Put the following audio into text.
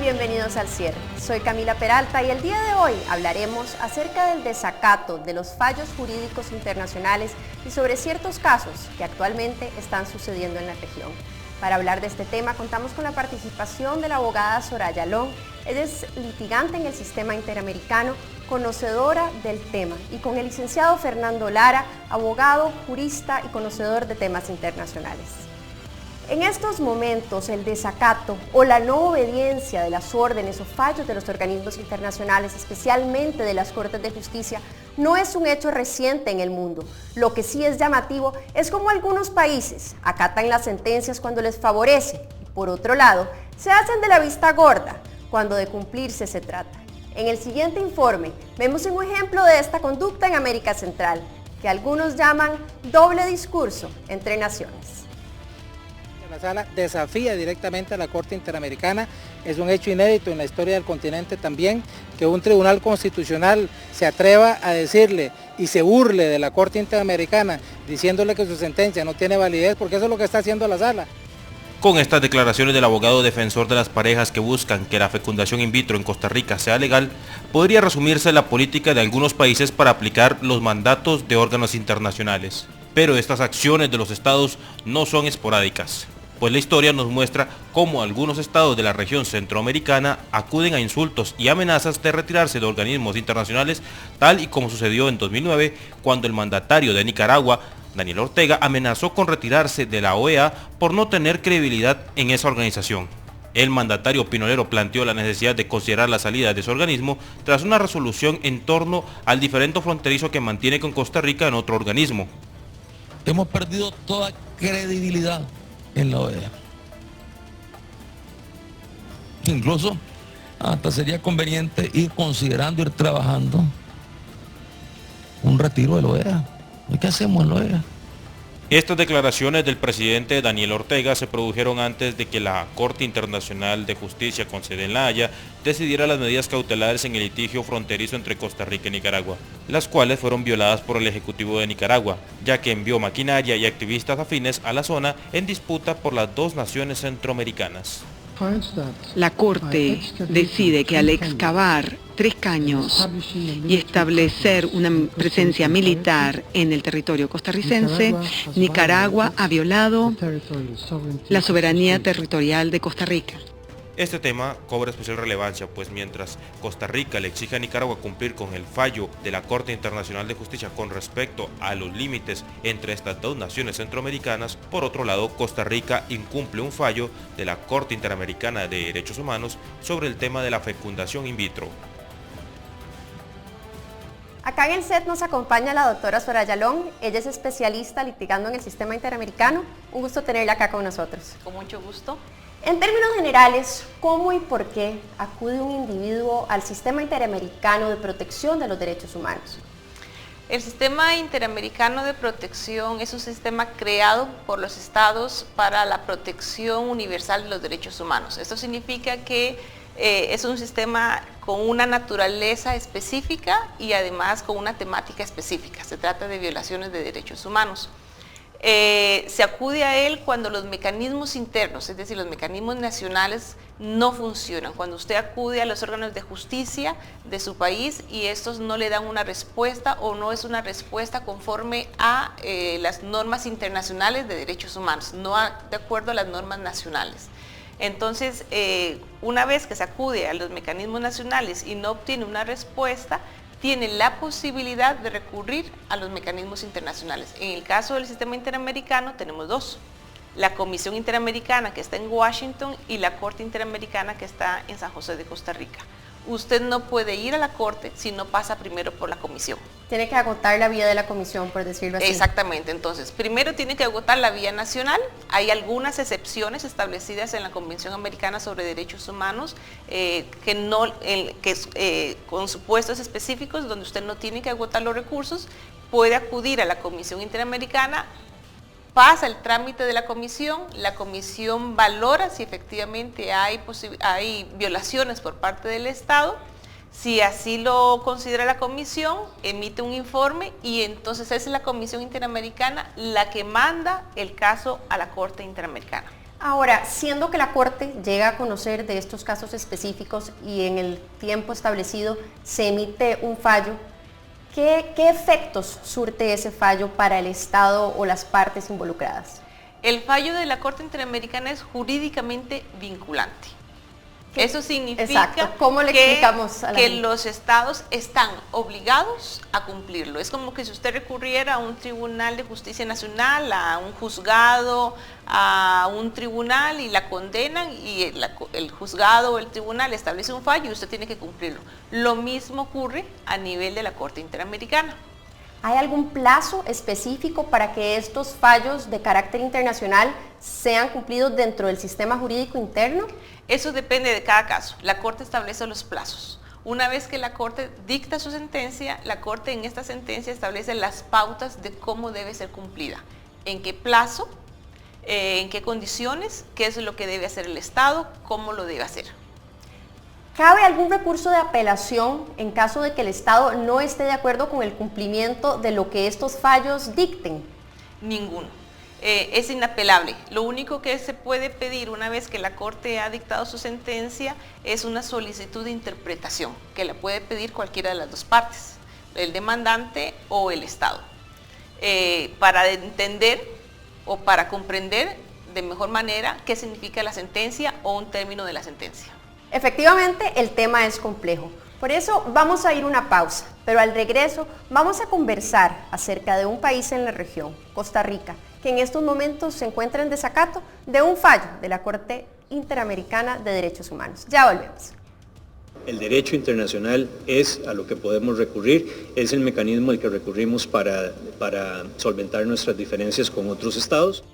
bienvenidos al cierre. Soy Camila Peralta y el día de hoy hablaremos acerca del desacato de los fallos jurídicos internacionales y sobre ciertos casos que actualmente están sucediendo en la región. Para hablar de este tema contamos con la participación de la abogada Soraya Long. Ella es litigante en el sistema interamericano, conocedora del tema, y con el licenciado Fernando Lara, abogado, jurista y conocedor de temas internacionales. En estos momentos, el desacato o la no obediencia de las órdenes o fallos de los organismos internacionales, especialmente de las Cortes de Justicia, no es un hecho reciente en el mundo. Lo que sí es llamativo es cómo algunos países acatan las sentencias cuando les favorece y, por otro lado, se hacen de la vista gorda cuando de cumplirse se trata. En el siguiente informe vemos un ejemplo de esta conducta en América Central, que algunos llaman doble discurso entre naciones. La sala desafía directamente a la Corte Interamericana. Es un hecho inédito en la historia del continente también que un tribunal constitucional se atreva a decirle y se burle de la Corte Interamericana diciéndole que su sentencia no tiene validez, porque eso es lo que está haciendo la sala. Con estas declaraciones del abogado defensor de las parejas que buscan que la fecundación in vitro en Costa Rica sea legal, podría resumirse la política de algunos países para aplicar los mandatos de órganos internacionales. Pero estas acciones de los estados no son esporádicas, pues la historia nos muestra cómo algunos estados de la región centroamericana acuden a insultos y amenazas de retirarse de organismos internacionales, tal y como sucedió en 2009, cuando el mandatario de Nicaragua, Daniel Ortega, amenazó con retirarse de la OEA por no tener credibilidad en esa organización. El mandatario pinolero planteó la necesidad de considerar la salida de ese organismo tras una resolución en torno al diferendo fronterizo que mantiene con Costa Rica en otro organismo. Hemos perdido toda credibilidad en la OEA. Incluso hasta sería conveniente ir trabajando un retiro de la OEA. ¿Qué hacemos en la OEA? Estas declaraciones del presidente Daniel Ortega se produjeron antes de que la Corte Internacional de Justicia con sede en La Haya decidiera las medidas cautelares en el litigio fronterizo entre Costa Rica y Nicaragua, las cuales fueron violadas por el Ejecutivo de Nicaragua, ya que envió maquinaria y activistas afines a la zona en disputa por las dos naciones centroamericanas. La Corte decide que al excavar 3 caños y establecer una presencia militar en el territorio costarricense, Nicaragua ha violado la soberanía territorial de Costa Rica. Este tema cobra especial relevancia, pues mientras Costa Rica le exige a Nicaragua cumplir con el fallo de la Corte Internacional de Justicia con respecto a los límites entre estas dos naciones centroamericanas, por otro lado, Costa Rica incumple un fallo de la Corte Interamericana de Derechos Humanos sobre el tema de la fecundación in vitro. Acá en el set nos acompaña la doctora Soraya Long. Ella es especialista litigando en el sistema interamericano. Un gusto tenerla acá con nosotros. Con mucho gusto. En términos generales, ¿cómo y por qué acude un individuo al sistema interamericano de protección de los derechos humanos? El sistema interamericano de protección es un sistema creado por los estados para la protección universal de los derechos humanos. Esto significa que es un sistema con una naturaleza específica y además con una temática específica. Se trata de violaciones de derechos humanos. Se acude a él cuando los mecanismos internos, es decir, los mecanismos nacionales no funcionan, cuando usted acude a los órganos de justicia de su país y estos no le dan una respuesta o no es una respuesta conforme a las normas internacionales de derechos humanos, no de acuerdo a las normas nacionales. Entonces, una vez que se acude a los mecanismos nacionales y no obtiene una respuesta, tiene la posibilidad de recurrir a los mecanismos internacionales. En el caso del sistema interamericano tenemos 2, la Comisión Interamericana que está en Washington y la Corte Interamericana que está en San José de Costa Rica. Usted no puede ir a la Corte si no pasa primero por la Comisión. Tiene que agotar la vía de la Comisión, por decirlo así. Exactamente, entonces, primero tiene que agotar la vía nacional. Hay algunas excepciones establecidas en la Convención Americana sobre Derechos Humanos con supuestos específicos donde usted no tiene que agotar los recursos, puede acudir a la Comisión Interamericana, pasa el trámite de la comisión valora si efectivamente hay violaciones por parte del Estado. Si así lo considera la comisión, emite un informe y entonces es la Comisión Interamericana la que manda el caso a la Corte Interamericana. Ahora, siendo que la Corte llega a conocer de estos casos específicos y en el tiempo establecido se emite un fallo, ¿qué efectos surte ese fallo para el Estado o las partes involucradas? El fallo de la Corte Interamericana es jurídicamente vinculante. Eso significa ¿Cómo le explicamos a la que gente? los estados están obligados a cumplirlo. Es como que si usted recurriera a un tribunal de justicia nacional, a un juzgado, a un tribunal y la condenan y el juzgado o el tribunal establece un fallo y usted tiene que cumplirlo. Lo mismo ocurre a nivel de la Corte Interamericana. ¿Hay algún plazo específico para que estos fallos de carácter internacional sean cumplidos dentro del sistema jurídico interno? Eso depende de cada caso. La Corte establece los plazos. Una vez que la Corte dicta su sentencia, la Corte en esta sentencia establece las pautas de cómo debe ser cumplida, en qué plazo, en qué condiciones, qué es lo que debe hacer el Estado, cómo lo debe hacer. ¿Cabe algún recurso de apelación en caso de que el Estado no esté de acuerdo con el cumplimiento de lo que estos fallos dicten? Ninguno. Es inapelable. Lo único que se puede pedir una vez que la Corte ha dictado su sentencia es una solicitud de interpretación, que la puede pedir cualquiera de las dos partes, el demandante o el Estado, para entender o para comprender de mejor manera qué significa la sentencia o un término de la sentencia. Efectivamente, el tema es complejo. Por eso vamos a ir a una pausa, pero al regreso vamos a conversar acerca de un país en la región, Costa Rica, que en estos momentos se encuentra en desacato de un fallo de la Corte Interamericana de Derechos Humanos. Ya volvemos. El derecho internacional es a lo que podemos recurrir, es el mecanismo al que recurrimos para solventar nuestras diferencias con otros estados.